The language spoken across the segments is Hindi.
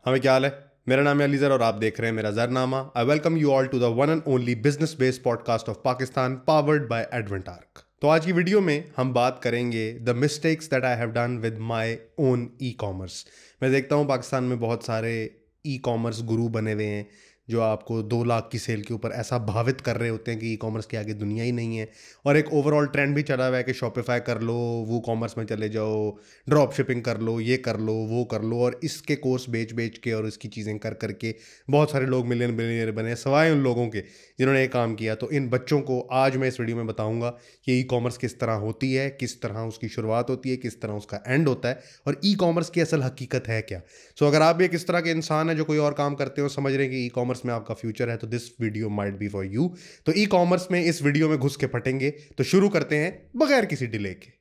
हमें क्या हाल है। मेरा नाम है अलीज़र और आप देख रहे हैं मेरा ज़रनामा। I welcome you all to the one and only business based podcast of Pakistan powered by एडवेंटार्क। तो आज की वीडियो में हम बात करेंगे the mistakes that I have done with my own e commerce. मैं देखता हूँ पाकिस्तान में बहुत सारे ई कॉमर्स गुरु बने हुए हैं जो आपको 2 लाख की सेल के ऊपर ऐसा भावित कर रहे होते हैं कि ई कॉमर्स के आगे दुनिया ही नहीं है। और एक ओवरऑल ट्रेंड भी चला हुआ है कि शॉपिफाई कर लो, वो कॉमर्स में चले जाओ, ड्रॉप शिपिंग कर लो, ये कर लो, वो कर लो, और इसके कोर्स बेच बेच के और इसकी चीज़ें कर करके बहुत सारे लोग मिलियन बिलियनर बने, सवाए उन लोगों के जिन्होंने ये काम किया। तो इन बच्चों को आज मैं इस वीडियो में बताऊंगा कि ई कॉमर्स किस तरह होती है, किस तरह उसकी शुरुआत होती है, किस तरह उसका एंड होता है, और ई कॉमर्स की असल हकीकत है क्या। सो अगर आप भी एक इस तरह के इंसान है जो कोई और काम करते हो, समझ रहे हैं कि ई कॉमर्स में आपका फ्यूचर है, तो this video might be for you. तो ई कॉमर्स में इस वीडियो में घुस के पटेंगे। तो शुरू करते हैं बगैर किसी डिले के।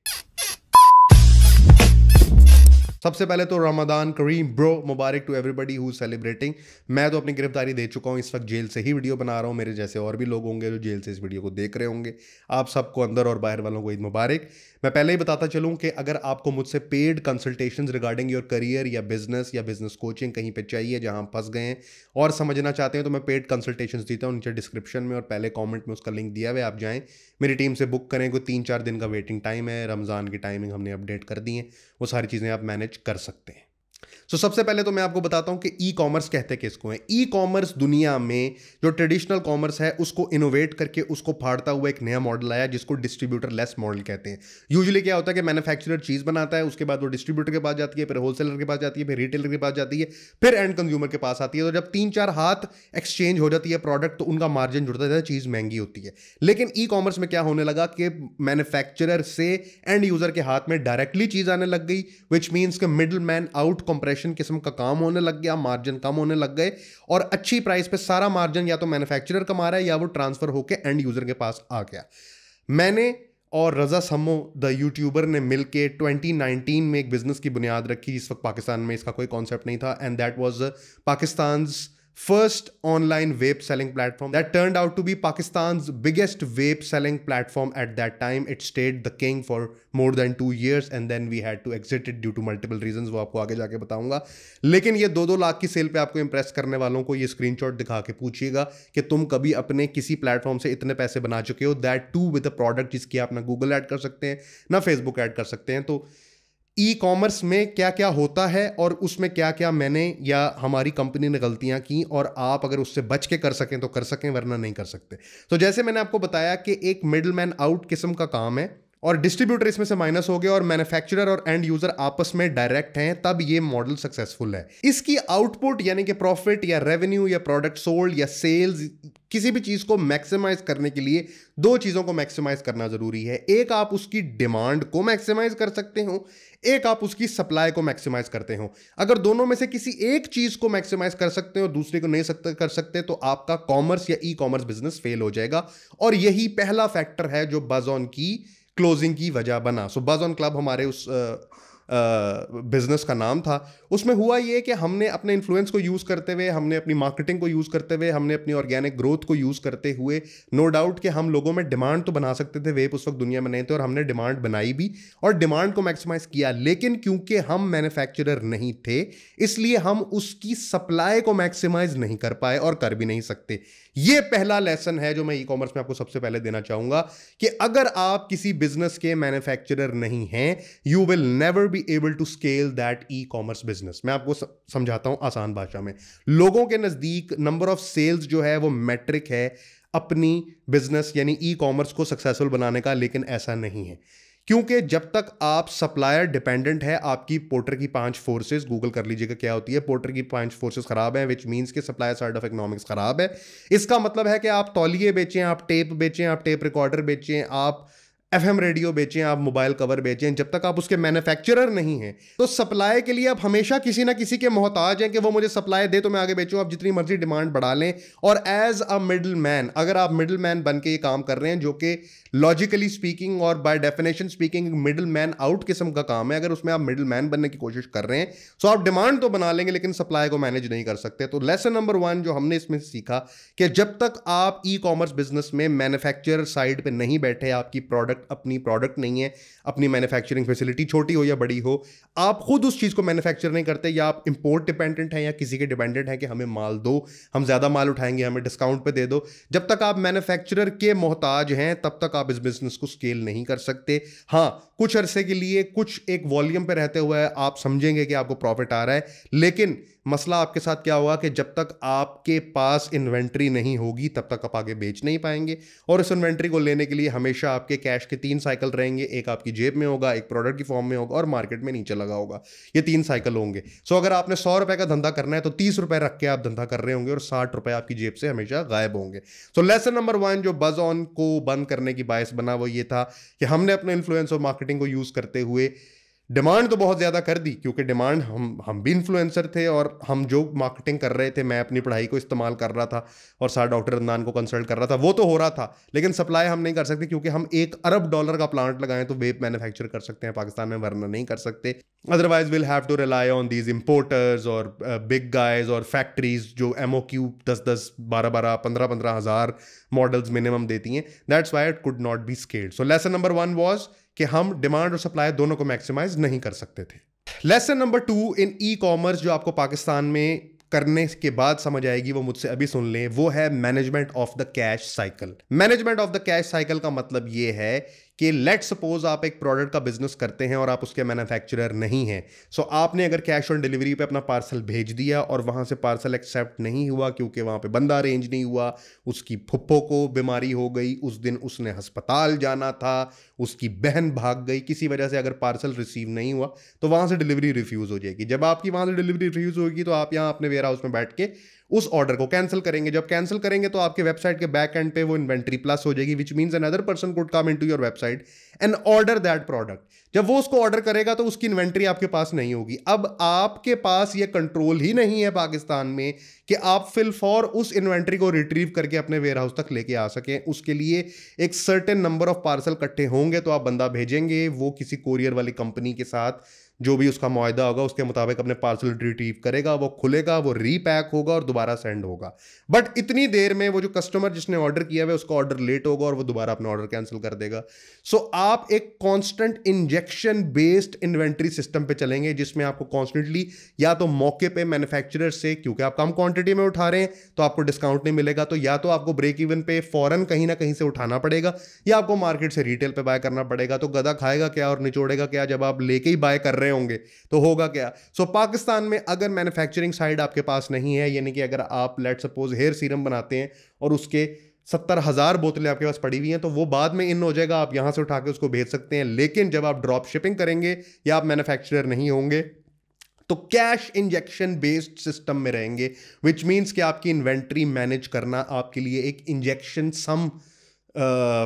सबसे पहले तो रमजान करीम ब्रो, मुबारक टू एवरीबडी हु सेलिब्रेटिंग। मैं तो अपनी गिरफ्तारी दे चुका हूं, इस वक्त जेल से ही वीडियो बना रहा हूं। मेरे जैसे और भी लोग होंगे जो जेल से इस वीडियो को देख रहे होंगे। आप सबको, अंदर और बाहर वालों को ईद मुबारक। मैं पहले ही बताता चलूं कि अगर आपको मुझसे paid consultations regarding your career या बिजनेस कोचिंग कहीं पे चाहिए जहां आप फंस गए हैं और समझना चाहते हैं, तो मैं पेड कंसल्टेशंस देता हूं। नीचे डिस्क्रिप्शन में और पहले कमेंट में उसका लिंक दिया हुआ है, आप जाएं मेरी टीम से बुक करें। कोई 3-4 दिन का वेटिंग टाइम है, रमज़ान की टाइमिंग हमने अपडेट कर दी है, वो सारी चीज़ें आप मैनेज कर सकते हैं। सबसे पहले तो मैं आपको बताता हूं कि ई कॉमर्स कहते किसको है। ई कॉमर्स दुनिया में जो ट्रेडिशनल कॉमर्स है उसको इनोवेट करके उसको फाड़ता हुआ एक नया मॉडल आया जिसको डिस्ट्रीब्यूटर लेस मॉडल कहते हैं। यूजुअली क्या होता है कि मैन्युफैक्चरर चीज बनाता है, उसके बाद वो डिस्ट्रीब्यूटर के पास जाती है, फिर होलसेलर के पास जाती है, फिर रिटेलर के पास जाती है, फिर एंड कंज्यूमर के पास आती है। तो जब 3-4 हाथ एक्सचेंज हो जाती है प्रोडक्ट, तो उनका मार्जिन जुड़ता है, चीज महंगी होती है। लेकिन ई कॉमर्स में क्या होने लगा कि मैन्युफैक्चरर से एंड यूजर के हाथ में डायरेक्टली चीज आने लग गई, विच मीन्स कि मिडल मैन आउट कंप्रेशन किस्म का काम होने लग गया, मार्जिन कम होने लग गए, और अच्छी प्राइस पे सारा मार्जिन या तो मैन्युफैक्चरर कमा रहा है या वो ट्रांसफर होके एंड यूजर के पास आ गया। मैंने और रजा समो द यूट्यूबर ने मिलके 2019 में एक बिजनेस की बुनियाद रखी जिस वक्त पाकिस्तान में इसका कोई कॉन्सेप्ट नहीं था, and that was Pakistan's first online vape selling platform that turned out to be Pakistan's biggest vape selling platform at that time. It stayed the king for more than 2 years and then we had to exit it due to multiple reasons, वो आपको आगे जाके बताऊंगा। लेकिन ये 2-2 लाख की सेल पे आपको इंप्रेस करने वालों को ये स्क्रीनशॉट दिखा के पूछिएगा कि तुम कभी अपने किसी प्लेटफॉर्म से इतने पैसे बना चुके हो, that too with a product जिसकी आप ना गूगल ऐड कर सकते हैं ना फेसबुक ऐड कर सकते हैं। तो ई कॉमर्स में क्या क्या होता है और उसमें क्या क्या मैंने या हमारी कंपनी ने गलतियां की, और आप अगर उससे बच के कर सकें तो कर सकें, वरना नहीं कर सकते। तो जैसे मैंने आपको बताया कि एक मिडल मैन आउट किस्म का काम है और डिस्ट्रीब्यूटर इसमें से माइनस हो गया और मैन्युफैक्चरर और एंड यूजर आपस में डायरेक्ट हैं, तब ये मॉडल सक्सेसफुल है। इसकी आउटपुट यानी कि प्रॉफिट या रेवेन्यू या प्रोडक्ट सोल्ड या सेल्स, किसी भी चीज को मैक्सिमाइज करने के लिए 2 चीजों को मैक्सिमाइज करना जरूरी है। एक, आप उसकी डिमांड को मैक्सिमाइज कर सकते हो, एक आप उसकी सप्लाई को मैक्सिमाइज करते हो। अगर दोनों में से किसी एक चीज को मैक्सिमाइज कर सकते हो, दूसरे को नहीं कर सकते, तो आपका कॉमर्स या ई कॉमर्स बिजनेस फेल हो जाएगा। और यही पहला फैक्टर है जो बज़ ऑन की क्लोजिंग की वजह बना। सो बज़ ऑन क्लब हमारे उस बिजनेस का नाम था। उसमें हुआ ये कि हमने अपने इन्फ्लुएंस को यूज़ करते हुए, हमने अपनी मार्केटिंग को यूज़ करते हुए, हमने अपनी ऑर्गेनिक ग्रोथ को यूज़ करते हुए, नो डाउट कि हम लोगों में डिमांड तो बना सकते थे, वेप उस वक्त दुनिया में नहीं थे, और हमने डिमांड बनाई भी और डिमांड को मैक्सिमाइज किया। लेकिन क्योंकि हम मैन्युफैक्चरर नहीं थे, इसलिए हम उसकी सप्लाई को मैक्सिमाइज नहीं कर पाए और कर भी नहीं सकते। ये पहला लेसन है जो मैं ई कॉमर्स में आपको सबसे पहले देना चाहूंगा कि अगर आप किसी बिजनेस के मैन्युफैक्चरर नहीं हैं, you will never be able to scale that e commerce business. मैं आपको समझाता हूं आसान भाषा में। लोगों के नजदीक नंबर ऑफ सेल्स जो है वो मैट्रिक है अपनी बिजनेस यानी ई कॉमर्स को सक्सेसफुल बनाने का, लेकिन ऐसा नहीं है, क्योंकि जब तक आप सप्लायर डिपेंडेंट है, आपकी पोर्टर की 5 फोर्सेस, गूगल कर लीजिएगा क्या होती है, पोर्टर की 5 फोर्सेस खराब है, विच मींस कि सप्लायर साइड ऑफ इकोनॉमिक्स खराब है। इसका मतलब है कि आप तौलिए बेचें, आप टेप बेचें, आप टेप रिकॉर्डर बेचें, आप एफएम रेडियो बेचें, आप मोबाइल कवर बेचें, जब तक आप उसके मैन्युफैक्चरर नहीं हैं, तो सप्लाई के लिए आप हमेशा किसी ना किसी के मोहताज हैं कि वो मुझे सप्लाई दे तो मैं आगे बेचूं। आप जितनी मर्जी डिमांड बढ़ा लें, और एज अ मिडल मैन, अगर आप मिडल मैन बन के ये काम कर रहे हैं, जो कि लॉजिकली स्पीकिंग और by definition speaking middle man out किस्म का काम है, अगर उसमें आप मिडल मैन बनने की कोशिश कर रहे हैं, तो आप डिमांड तो बना लेंगे लेकिन सप्लाई को मैनेज नहीं कर सकते। तो लेसन नंबर 1 जो हमने इसमें सीखा कि जब तक आप ई कॉमर्स बिजनेस में मैन्युफैक्चरर साइड पे नहीं बैठे, आपकी प्रोडक्ट अपनी प्रोडक्ट नहीं है, अपनी मैन्युफैक्चरिंग फैसिलिटी छोटी हो या बड़ी हो, आप खुद उस चीज़ को मैन्युफैक्चर नहीं करते, या आप इंपोर्ट डिपेंडेंट हैं या किसी के डिपेंडेंट हैं कि हमें माल दो, हम ज़्यादा माल उठाएंगे, हमें डिस्काउंट पे दे दो, जब तक आप मैन्युफैक्चरर के मोहताज हैं तब तक आप इस बिजनेस को स्केल नहीं कर सकते। हाँ, कुछ अरसे के लिए कुछ एक वॉल्यूम पे रहते हुए आप समझेंगे कि आपको प्रॉफिट आ रहा है, लेकिन मसला आपके साथ क्या होगा कि जब तक आपके पास इन्वेंट्री नहीं होगी तब तक आप आगे बेच नहीं पाएंगे, और इस इन्वेंट्री को लेने के लिए हमेशा आपके कैश के 3 साइकिल रहेंगे, एक आपकी जेब में होगा, एक प्रोडक्ट की फॉर्म में होगा और मार्केट में नीचे लगा होगा। ये 3 साइकिल होंगे। सो अगर आपने 100 रुपए का धंधा करना है तो 30 रुपए रख के आप धंधा कर रहे होंगे और 60 रुपए आपकी जेब से हमेशा गायब होंगे। सो लेसन नंबर 1 जो बज ऑन को बंद करने की बायस बना वो ये था कि हमने अपने इन्फ्लुएंस और मार्केटिंग को यूज करते हुए डिमांड तो बहुत ज़्यादा कर दी, क्योंकि डिमांड हम भी इन्फ्लुएंसर थे और हम जो मार्केटिंग कर रहे थे, मैं अपनी पढ़ाई को इस्तेमाल कर रहा था और साथ डॉक्टर अदनान को कंसल्ट कर रहा था, वो तो हो रहा था, लेकिन सप्लाई हम नहीं कर सकते क्योंकि हम $1 अरब का प्लांट लगाएं तो वेप मैन्युफैक्चर कर सकते हैं पाकिस्तान में, वरना नहीं कर सकते। Otherwise will have to rely on these importers और बिग गाइज और फैक्ट्रीज जो MOQ 10-10, 12-12, 15-15 हज़ार मॉडल्स मिनिमम देती हैं। That's why it could not be scaled. So lesson number 1 was कि हम डिमांड और सप्लाई दोनों को मैक्सिमाइज नहीं कर सकते थे। लेसन नंबर 2 इन ई कॉमर्स जो आपको पाकिस्तान में करने के बाद समझ आएगी, वो मुझसे अभी सुन लें, वो है management of the cash cycle. Management of the cash cycle का मतलब ये है कि लेट सपोज आप एक प्रोडक्ट का बिजनेस करते हैं और आप उसके मैन्युफैक्चरर नहीं हैं। सो आपने अगर कैश ऑन डिलीवरी पे अपना पार्सल भेज दिया और वहां से पार्सल एक्सेप्ट नहीं हुआ क्योंकि वहां पे बंदा अरेंज नहीं हुआ, उसकी फुप्पो को बीमारी हो गई, उस दिन उसने अस्पताल जाना था, उसकी बहन भाग गई, किसी वजह से अगर पार्सल रिसीव नहीं हुआ तो वहां से डिलीवरी रिफ्यूज हो जाएगी। जब आपकी वहां से डिलीवरी रिफ्यूज होगी तो आप यहाँ अपने वेयर हाउस में बैठ के उस ऑर्डर को कैंसिल करेंगे। जब कैंसिल करेंगे तो आपके वेबसाइट के बैक एंड पे वो इन्वेंट्री प्लस हो जाएगी, which means another person could come into your website and order that product. जब वो उसको ऑर्डर करेगा तो उसकी इन्वेंट्री आपके पास नहीं होगी। अब आपके पास ये कंट्रोल ही नहीं है पाकिस्तान में कि आप फिल फॉर उस इन्वेंट्री को रिट्रीव करके अपने वेयर हाउस तक लेके आ सकें। उसके लिए एक सर्टेन नंबर ऑफ पार्सल इकट्ठे होंगे तो आप बंदा भेजेंगे, वो किसी कोरियर वाली कंपनी के साथ जो भी उसका मुआहदा होगा उसके मुताबिक अपने पार्सल रिट्रीव करेगा, वो खुलेगा, वो रीपैक होगा और दोबारा सेंड होगा। बट इतनी देर में वो जो कस्टमर जिसने ऑर्डर किया है उसका ऑर्डर लेट होगा और वो दोबारा अपना ऑर्डर कैंसिल कर देगा। सो आप एक constant injection based inventory system पे चलेंगे जिसमें आपको कॉन्स्टेंटली या तो मौके पे मैन्युफैक्चरर से, क्योंकि आप कम क्वांटिटी में उठा रहे हैं तो आपको डिस्काउंट नहीं मिलेगा, तो या तो आपको ब्रेक इवन पे फौरन कहीं ना कहीं से उठाना पड़ेगा या आपको मार्केट से रिटेल पे बाय करना पड़ेगा। तो गधा खाएगा क्या और निचोड़ेगा क्या जब आप लेके ही बाय कर रहे होंगे तो होगा क्या। सो पाकिस्तान में अगर मैन्युफैक्चरिंग साइड आपके पास नहीं है, यानी कि अगर आप लेट सपोज हेयर सीरम बनाते हैं और उसके 70,000 बोतलें आपके पास पड़ी हुई हैं तो वो बाद में इन हो जाएगा, आप यहां से उठा के उसको भेज सकते हैं। लेकिन जब आप ड्रॉप शिपिंग करेंगे या आप मैन्युफैक्चरर नहीं होंगे तो कैश इंजेक्शन बेस्ड सिस्टम में रहेंगे, विच मीन्स कि आपकी इन्वेंट्री मैनेज करना आपके लिए एक इंजेक्शन सम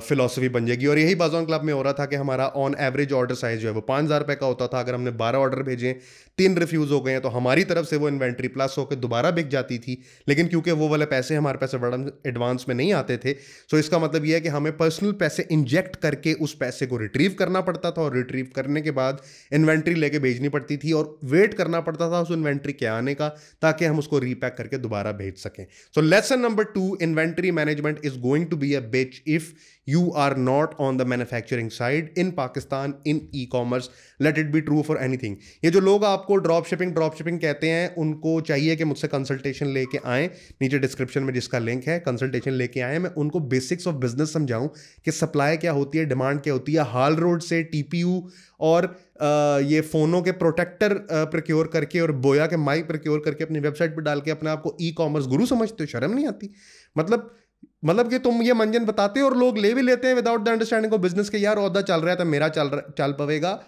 फिलॉसफी बन जाएगी। और यही बाज़ ऑन क्लब में हो रहा था कि हमारा ऑन एवरेज ऑर्डर साइज जो है वो 5,000 रुपये का होता था। अगर हमने 12 ऑर्डर भेजे, 3 रिफ्यूज़ हो गए हैं तो हमारी तरफ से वो इन्वेंट्री प्लस होकर दोबारा बिक जाती थी। लेकिन क्योंकि वो वाले पैसे हमारे पैसे बड़ा एडवांस में नहीं आते थे, सो इसका मतलब ये है कि हमें पर्सनल पैसे इंजेक्ट करके उस पैसे को रिट्रीव करना पड़ता था और रिट्रीव करने के बाद इन्वेंट्री लेके भेजनी पड़ती थी और वेट करना पड़ता था उस इन्वेंट्री के आने का ताकि हम उसको रीपैक करके दोबारा भेज सकें। So lesson number 2, inventory management is going to be a bitch if you are not on the manufacturing side in Pakistan in e-commerce, let it be true for anything। ये जो लोग आपको ड्रॉप शिपिंग कहते हैं उनको चाहिए कि मुझसे कंसल्टेशन लेके आएं, नीचे डिस्क्रिप्शन में जिसका लिंक है कंसल्टेशन लेके आएं, मैं उनको बेसिक्स ऑफ बिजनेस समझाऊं कि सप्लाई क्या होती है, डिमांड क्या होती है, हाल रोड से TPU और ये फ़ोनों के प्रोटेक्टर प्रोक्योर करके और बोया के माइक प्रोक्योर करके अपनी वेबसाइट पर डाल के अपने आप को ई-कॉमर्स गुरु समझते हो। शर्म नहीं आती? मतलब कि तुम ये मंजन बताते हो और लोग ले भी लेते हैं without the understanding of business के यार औदा चल रहा है तो मेरा चल पवेगा।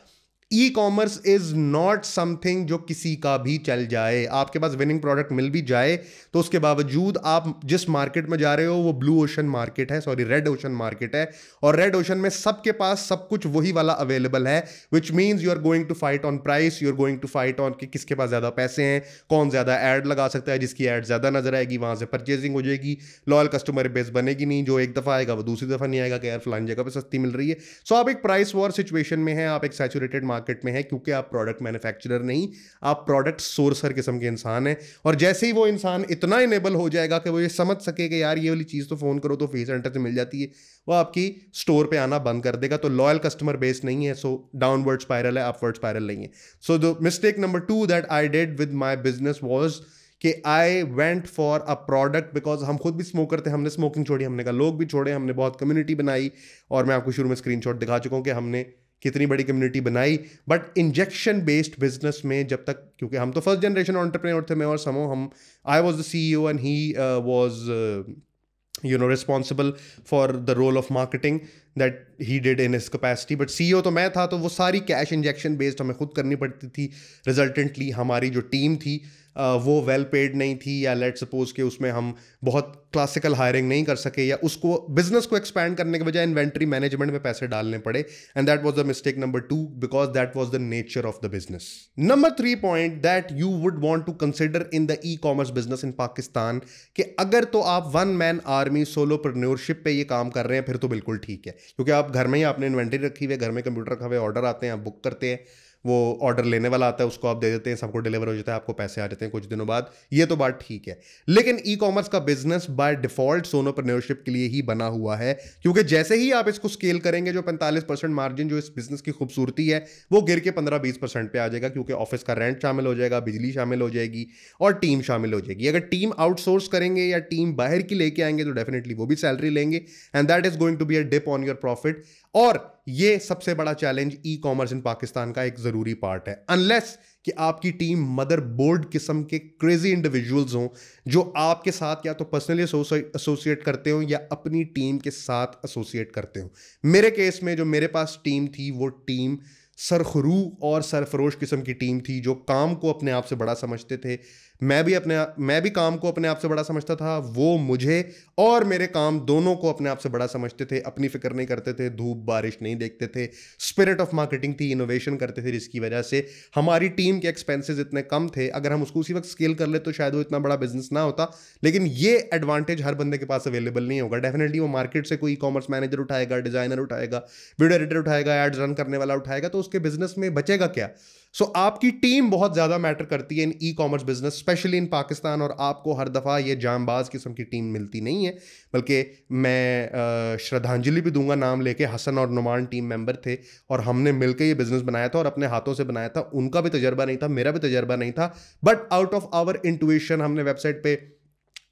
E commerce is not something जो किसी का भी चल जाए। आपके पास विनिंग प्रोडक्ट मिल भी जाए तो उसके बावजूद आप जिस मार्केट में जा रहे हो वो ब्लू ओशन मार्केट है, सॉरी रेड ओशन मार्केट है, और रेड ओशन में सबके पास सब कुछ वही वाला अवेलेबल है, which means you are going to fight on price, you are going to fight on कि किसके पास ज़्यादा पैसे हैं, कौन ज़्यादा ऐड लगा सकता है, जिसकी ऐड ज़्यादा नजर आएगी वहाँ से परचेजिंग हो जाएगी, लॉयल कस्टमर बेस बनेगी नहीं, जो एक दफ़ा आएगा वो दूसरी दफ़ा नहीं आएगा कि यार फलानी जगह पर सस्ती मिल रही है। सो आप एक प्राइस वॉर सिचुएशन में है, आप एक सैचुरेटेड मार्केट में है, क्योंकि आप प्रोडक्ट मैन्युफैक्चरर नहीं, आप प्रोडक्ट सोर्सर किस्म के इंसान हैं। और जैसे ही वो इंसान इतना इनेबल हो जाएगा कि वो ये समझ सके कि यार ये वाली चीज़ तो फ़ोन करो तो फेस सेंटर से मिल जाती है, वो आपकी स्टोर पे आना बंद कर देगा। तो लॉयल कस्टमर बेस नहीं है, सो डाउनवर्ड स्पाइरल है, अपवर्ड स्पाइरल नहीं है। So the mistake number 2 that I did with my business was कि I went for a product, because हम खुद भी स्मोकर थे, हमने स्मोकिंग छोड़ी, हमने कहा लोग भी छोड़े, हमने बहुत कम्युनिटी बनाई, और मैं आपको शुरू में स्क्रीनशॉट दिखा चुका हूं कि हमने कितनी बड़ी कम्युनिटी बनाई। बट इंजेक्शन बेस्ड बिजनेस में जब तक, क्योंकि हम तो फर्स्ट जनरेशन एंटरप्रेन्योर थे, मैं और समो, हम I was the CEO and he was responsible for the role of marketing that he did in his capacity, but CEO तो मैं था, तो वो सारी कैश इंजेक्शन बेस्ड हमें खुद करनी पड़ती थी। रिजल्टेंटली हमारी जो टीम थी वो वेल पेड नहीं थी, या लेट सपोज के उसमें हम बहुत क्लासिकल हायरिंग नहीं कर सके, या उसको बिजनेस को एक्सपैंड करने के बजाय इन्वेंट्री मैनेजमेंट में पैसे डालने पड़े। And that was the mistake number 2, because that was the nature of the business. Number 3 point that you would want to consider in the e commerce business in Pakistan, कि अगर तो आप वन मैन आर्मी सोलोप्रेन्योरशिप पे ये काम कर रहे हैं फिर तो बिल्कुल ठीक है, क्योंकि आप घर में ही आपने इन्वेंट्री रखी हुई है, घर में कंप्यूटर रखा हुआ है, ऑर्डर आते हैं, आप बुक करते हैं, वो ऑर्डर लेने वाला आता है, उसको आप दे देते हैं, सबको डिलीवर हो जाता है, आपको पैसे आ जाते हैं कुछ दिनों बाद, ये तो बात ठीक है। लेकिन ई कॉमर्स का बिजनेस बाय डिफॉल्ट सोलोप्रेन्योरशिप के लिए ही बना हुआ है, क्योंकि जैसे ही आप इसको स्केल करेंगे, जो 45% मार्जिन जो इस बिजनेस की खूबसूरती है, वो गिर के 15-20% पे आ जाएगा, क्योंकि ऑफिस का रेंट शामिल हो जाएगा, बिजली शामिल हो जाएगी, और टीम शामिल हो जाएगी। अगर टीम आउटसोर्स करेंगे या टीम बाहर की लेके आएंगे तो डेफिनेटली वो भी सैलरी लेंगे, and that is going to be a dip on your profit. और ये सबसे बड़ा challenge e commerce in Pakistan का एक जरूरी पार्ट है, अनलेस कि आपकी टीम मदरबोर्ड किस्म के क्रेजी इंडिविजुअल्स हों, जो आपके साथ या तो पर्सनली एसोसिएट करते हो या अपनी टीम के साथ एसोसिएट करते हो। मेरे केस में जो मेरे पास टीम थी, वो टीम सरखरू और सरफरोश किस्म की टीम थी, जो काम को अपने आप से बड़ा समझते थे। मैं भी काम को अपने आप से बड़ा समझता था, वो मुझे और मेरे काम दोनों को अपने आप से बड़ा समझते थे, अपनी फिक्र नहीं करते थे, धूप बारिश नहीं देखते थे, स्पिरिट ऑफ मार्केटिंग थी, इनोवेशन करते थे, जिसकी वजह से हमारी टीम के एक्सपेंसेस इतने कम थे। अगर हम उसको उसी वक्त स्केल कर ले तो शायद वो इतना बड़ा बिजनेस ना होता, लेकिन ये एडवांटेज हर बंदे के पास अवेलेबल नहीं होगा। डेफिनेटली वो मार्केट से कोई ई कॉमर्स मैनेजर उठाएगा, डिजाइनर उठाएगा, वीडियो एडिटर उठाएगा, एड्स रन करने वाला उठाएगा, तो उसके बिजनेस में बचेगा क्या? सो आपकी टीम बहुत ज़्यादा मैटर करती है in e commerce business, specially in Pakistan. और आपको हर दफ़ा ये जांबाज किस्म की टीम मिलती नहीं है, बल्कि मैं श्रद्धांजलि भी दूंगा नाम लेके, हसन और नुमान टीम मेंबर थे, और हमने मिलकर ये बिजनेस बनाया था और अपने हाथों से बनाया था। उनका भी तजर्बा नहीं था, मेरा भी तजर्बा नहीं था, but out of our intuition हमने वेबसाइट पे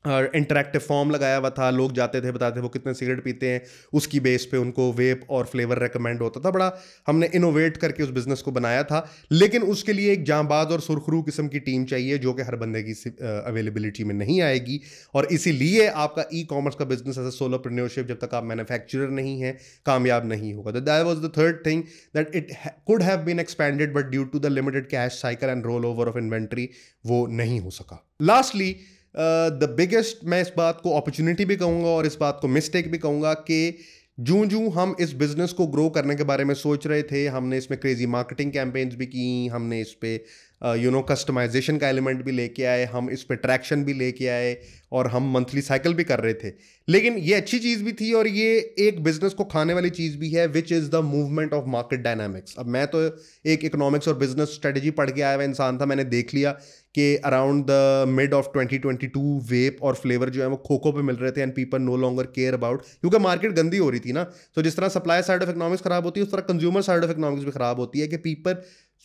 इंटरैक्टिव फॉर्म लगाया हुआ था, लोग जाते थे, बताते थे वो कितने सिगरेट पीते हैं, उसकी बेस पे उनको वेप और फ्लेवर रेकमेंड होता था। बड़ा हमने इनोवेट करके उस बिजनेस को बनाया था, लेकिन उसके लिए एक जांबाज और सुरखरू किस्म की टीम चाहिए, जो कि हर बंदे की अवेलेबिलिटी में नहीं आएगी। और इसीलिए आपका ई कॉमर्स का बिजनेस एज ए सोलोप्रेन्योरशिप, जब तक आप मैन्युफैक्चरर नहीं है, कामयाब नहीं होगा। That was the third thing, that it could have been expanded, but due to the limited cash cycle and roll over of inventory वो नहीं हो सका। लास्टली द बिगेस्ट, मैं इस बात को अपॉर्चुनिटी भी कहूँगा और इस बात को मिस्टेक भी कहूँगा, कि जूं हम इस बिज़नेस को ग्रो करने के बारे में सोच रहे थे, हमने इसमें क्रेजी मार्केटिंग कैंपेन्स भी की, हमने इस पे कस्टमाइजेशन का एलिमेंट भी लेके आए, हम इस पे ट्रैक्शन भी लेके आए, और हम मंथली साइकिल भी कर रहे थे। लेकिन ये अच्छी चीज़ भी थी और ये एक बिजनेस को खाने वाली चीज़ भी है, which is the movement of market dynamics. अब मैं तो एक इकोनॉमिक्स और बिजनेस स्ट्रेटजी पढ़ के आया हुआ इंसान था, मैंने देख लिया कि अराउंड द मिड ऑफ 2022 वेप और फ्लेवर जो है वो खो पे मिल रहे थे, and people know longer care about, क्योंकि मार्केट गंदी हो रही थी ना। तो जिस तरह सप्लाई साइड ऑफ इकोनॉमिक्स खराब होती है, उस तरह कंज्यूमर साइड ऑफ इकोनॉमिक्स भी खराब होती है, कि पीपल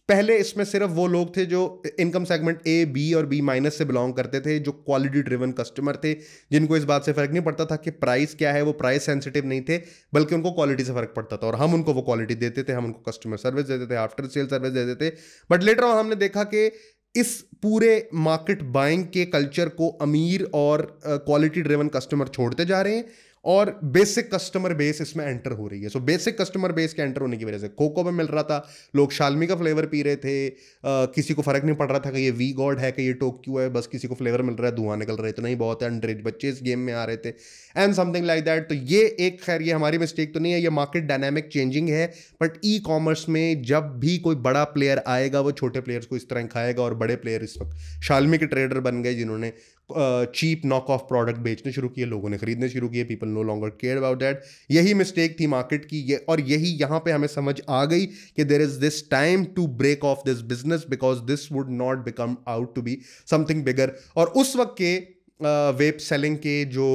पहले इसमें सिर्फ वो लोग थे जो इनकम सेगमेंट ए, बी और बी माइनस से बिलोंग करते थे, जो क्वालिटी ड्रिवन कस्टमर थे, जिनको इस बात से फर्क नहीं पड़ता था कि प्राइस क्या है, वो प्राइस सेंसिटिव नहीं थे, बल्कि उनको क्वालिटी से फर्क पड़ता था, और हम उनको वो क्वालिटी देते थे, हम उनको कस्टमर सर्विस देते थे, आफ्टर सेल सर्विस देते थे। बट लेटर ऑन हमने देखा कि इस पूरे मार्केट बाइंग के कल्चर को अमीर और क्वालिटी ड्रिवन कस्टमर छोड़ते जा रहे हैं, और बेसिक कस्टमर बेस इसमें एंटर हो रही है। सो बेसिक कस्टमर बेस के एंटर होने की वजह से कोको में मिल रहा था, लोग शालमी का फ्लेवर पी रहे थे, किसी को फर्क नहीं पड़ रहा था कि ये वी गॉड है कि ये टोक्यो है, बस किसी को फ्लेवर मिल रहा है, धुआं निकल रहा है, इतना ही बहुत है। अंडर एज बच्चे इस गेम में आ रहे थे, एंड समथिंग लाइक दैट। तो ये एक, खैर ये हमारी मिस्टेक तो नहीं है, ये मार्केट डायनामिक चेंजिंग है। बट ई कॉमर्स में जब भी कोई बड़ा प्लेयर आएगा, वो छोटे प्लेयर्स को इस तरह खाएगा, और बड़े प्लेयर इस वक्त शालमी के ट्रेडर बन गए, जिन्होंने चीप नॉक ऑफ प्रोडक्ट बेचने शुरू किए, लोगों ने खरीदने शुरू किए, people know longer care about that. यही मिस्टेक थी मार्केट की, ये और यही यहाँ पे हमें समझ आ गई कि there is this time to break off this business because this would not become out to be something bigger. और उस वक्त के वेब सेलिंग के जो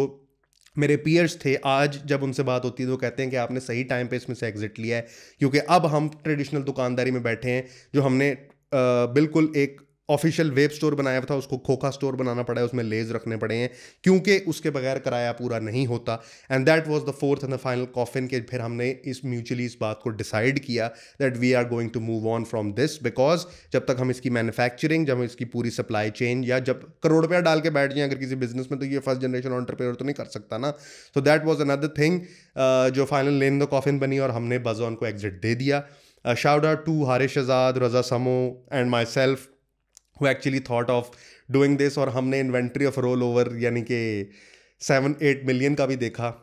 मेरे पीयर्स थे, आज जब उनसे बात होती है तो कहते हैं कि आपने सही टाइम पे इसमें से एग्जिट लिया है, क्योंकि अब हम ट्रेडिशनल दुकानदारी में बैठे हैं। जो हमने बिल्कुल एक ऑफिशियल वेब स्टोर बनाया था, उसको खोखा स्टोर बनाना पड़ा है, उसमें लेज रखने पड़े हैं, क्योंकि उसके बगैर किराया पूरा नहीं होता। And that was the fourth and the final coffin के फिर हमने म्यूचुअली इस बात को डिसाइड किया that we are going to move on from this, because जब तक हम इसकी मैन्युफैक्चरिंग, जब हम इसकी पूरी सप्लाई चेन, या जब करोड़ रुपया डाल के बैठ जाए अगर किसी बिजनेस में, तो ये फर्स्ट जनरेशन एंटरप्रेन्योर तो नहीं कर सकता ना। So that was another thing जो फाइनल लेन द कॉफिन बनी, और हमने बज़ॉन को एग्जिट दे दिया। शाउट आउट टू हारिश आज़ाद, रजा समो and my self who actually thought of doing this। और हमने इन्वेंट्री ऑफ रोल ओवर यानी कि 7-8 मिलियन का भी देखा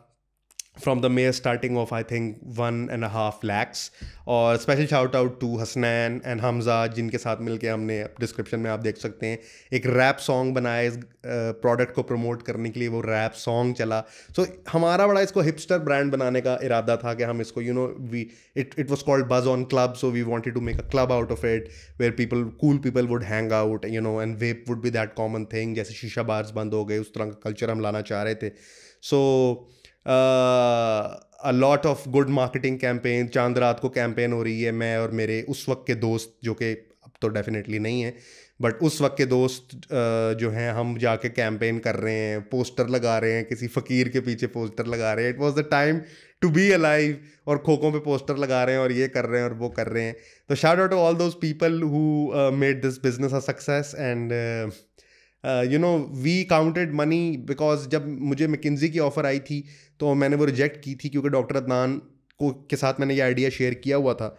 from the mayor starting of I think 1.5 lakhs। और special shout out to Hasnain and Hamza, जिनके साथ मिलके हमने डिस्क्रिप्शन में आप देख सकते हैं एक रैप सॉन्ग बनाया इस प्रोडक्ट को प्रमोट करने के लिए, वो रैप सॉन्ग चला। सो हमारा बड़ा इसको हिपस्टर ब्रांड बनाने का इरादा था कि हम इसको it was called buzz on club, so we wanted to make a club out of it where cool people would hang out and vape would be that common thing. जैसे शीशा बार्स बंद हो गए, उस तरह का कल्चर हम लाना चाह रहे थे। So a lot of good marketing campaign, चांद रात को कैंपेन हो रही है। मैं और मेरे उस वक्त के दोस्त, जो कि अब तो डेफिनेटली नहीं है, बट उस वक्त के दोस्त जो हैं, हम जाके कैंपेन कर रहे हैं, पोस्टर लगा रहे हैं, किसी फ़कीर के पीछे पोस्टर लगा रहे हैं। It was the time to be alive, और खोखों पे पोस्टर लगा रहे हैं, और ये कर रहे हैं और वो कर रहे हैं। तो shout out to all those people who made this business a success. And we counted money, because जब मुझे मैकिन्जी की ऑफ़र आई थी तो मैंने वो रिजेक्ट की थी, क्योंकि डॉक्टर अदनान को के साथ मैंने ये आइडिया शेयर किया हुआ था।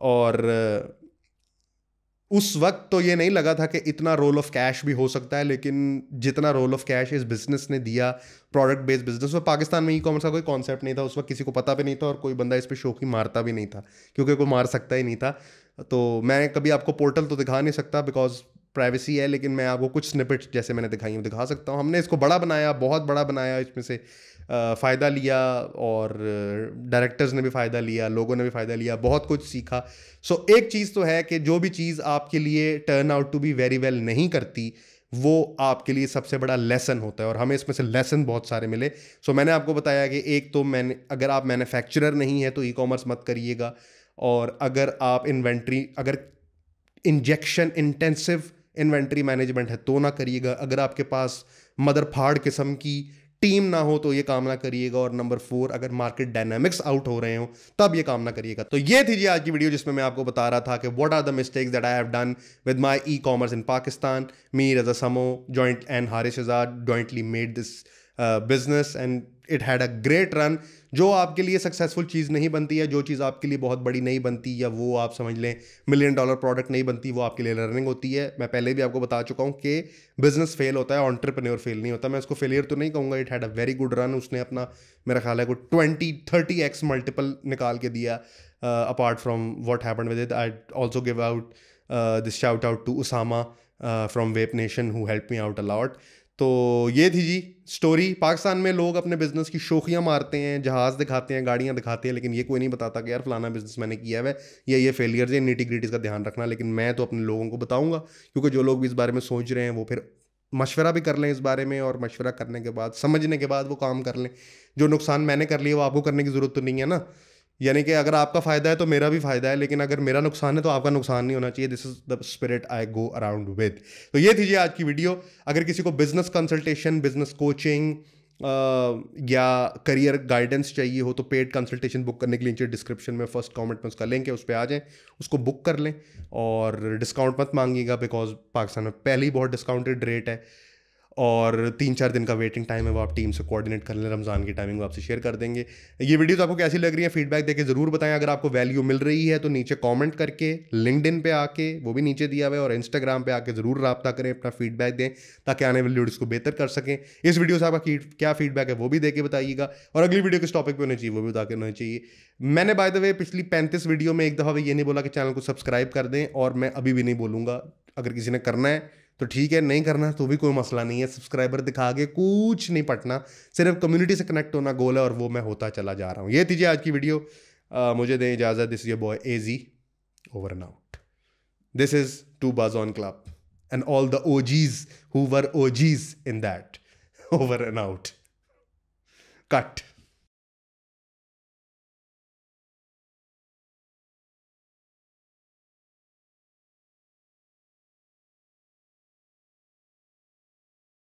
और उस वक्त तो ये नहीं लगा था कि इतना रोल ऑफ कैश भी हो सकता है, लेकिन जितना रोल ऑफ कैश इस बिजनेस ने दिया, प्रोडक्ट बेस्ड बिजनेस में, पाकिस्तान में ई कॉमर्स का कोई कॉन्सेप्ट नहीं था उस वक्त, किसी को पता भी नहीं था, और कोई बंदा इस पे शौकी मारता भी नहीं था, क्योंकि कोई मार सकता ही नहीं था। तो मैं कभी आपको पोर्टल तो दिखा नहीं सकता बिकॉज प्राइवेसी है, लेकिन मैं आपको कुछ स्निपेट्स जैसे मैंने दिखाई हैं दिखा सकता हूँ। हमने इसको बड़ा बनाया, बहुत बड़ा बनाया, इसमें से फ़ायदा लिया, और डायरेक्टर्स ने भी फ़ायदा लिया, लोगों ने भी फ़ायदा लिया, बहुत कुछ सीखा। सो एक चीज़ तो है कि जो भी चीज़ आपके लिए turn out to be very well नहीं करती, वो आपके लिए सबसे बड़ा लेसन होता है, और हमें इसमें से लेसन बहुत सारे मिले। सो मैंने आपको बताया कि एक तो अगर आप मैन्युफैक्चरर नहीं है तो ई कॉमर्स मत करिएगा, और अगर इंजेक्शन इंटेंसिव इन्वेंट्री मैनेजमेंट है तो ना करिएगा, अगर आपके पास मदर फाड़ किस्म की टीम ना हो तो ये काम ना करिएगा, और नंबर 4, अगर मार्केट डायनामिक्स आउट हो रहे हो तब ये काम ना करिएगा। तो ये थी जी आज की वीडियो, जिसमें मैं आपको बता रहा था कि what are the mistakes that I have done with my e commerce in Pakistan. Me Raza Samo joint and Haris Azad jointly made this business, and it had a great run. जो आपके लिए सक्सेसफुल चीज़ नहीं बनती है, जो चीज़ आपके लिए बहुत बड़ी नहीं बनती, या वो आप समझ लें $1 मिलियन प्रोडक्ट नहीं बनती, वो आपके लिए लर्निंग होती है। मैं पहले भी आपको बता चुका हूँ कि बिजनेस फेल होता है, एंटरप्रेन्योर फेल नहीं होता। मैं उसको फेलियर तो नहीं कहूँगा, it had a very good run. उसने अपना, मेरा ख्याल है, को 20-30x मल्टीपल निकाल के दिया। Apart from what happened with it, I also give out this shout out to Usama from vape nation who help me out a lot. तो ये थी जी स्टोरी। पाकिस्तान में लोग अपने बिजनेस की शोखियाँ मारते हैं, जहाज़ दिखाते हैं, गाड़ियाँ दिखाते हैं, लेकिन ये कोई नहीं बताता कि यार फलाना बिजनेस मैंने किया है, ये फेलियर्स है, निटी-ग्रिटीज़ का ध्यान रखना। लेकिन मैं तो अपने लोगों को बताऊंगा, क्योंकि जो लोग भी इस बारे में सोच रहे हैं वो फिर मशवरा भी कर लें इस बारे में, और मशवरा करने के बाद, समझने के बाद वो काम कर लें। जो नुकसान मैंने कर लिया वो आपको करने की ज़रूरत तो नहीं है ना। यानी कि अगर आपका फ़ायदा है तो मेरा भी फ़ायदा है, लेकिन अगर मेरा नुकसान है तो आपका नुकसान नहीं होना चाहिए। This is the spirit I go around with. तो ये थी जी आज की वीडियो। अगर किसी को बिजनेस कंसल्टेशन, बिजनेस कोचिंग या करियर गाइडेंस चाहिए हो तो पेड कंसल्टेशन बुक करने के लिए नीचे डिस्क्रिप्शन में फर्स्ट कमेंट में उसका लिंक है, उस पर आ जाएं, उसको बुक कर लें। और डिस्काउंट मत मांगिएगा, बिकॉज पाकिस्तान में पहले ही बहुत डिस्काउंटेड रेट है, और 3-4 दिन का वेटिंग टाइम है, वो आप टीम से कोऑर्डिनेट कर लें। रमज़ान की टाइमिंग वो आपसे शेयर कर देंगे। ये वीडियोस आपको कैसी लग रही है, फीडबैक देके ज़रूर बताएं। अगर आपको वैल्यू मिल रही है तो नीचे कमेंट करके, लिंक्डइन पे आके, वो भी नीचे दिया हुआ है, और इंस्टाग्राम पे आके ज़रूर रब्ता करें, अपना फीडबैक दें, ताकि आने वाली वीडियोज़ को बेहतर कर सकें। इस वीडियो से आपका क्या फीडबैक है वो भी दे के बताइएगा, और अगली वीडियो किस टॉपिक पर होनी चाहिए वो भी बता के होना चाहिए। मैंने बाय द वे पिछली 35 वीडियो में एक दफ़ा भी ये नहीं बोला कि चैनल को सब्सक्राइब कर दें, और मैं अभी भी नहीं बोलूँगा। अगर किसी ने करना है तो ठीक है, नहीं करना तो भी कोई मसला नहीं है, सब्सक्राइबर दिखा के कुछ नहीं पटना, सिर्फ कम्युनिटी से कनेक्ट होना गोल है, और वो मैं होता चला जा रहा हूँ। ये थी आज की वीडियो। मुझे दें इजाज़त। This is your boy AG, over and out. This is to buzz on club and all the OGs who were OGs in that. Over and out. Cut.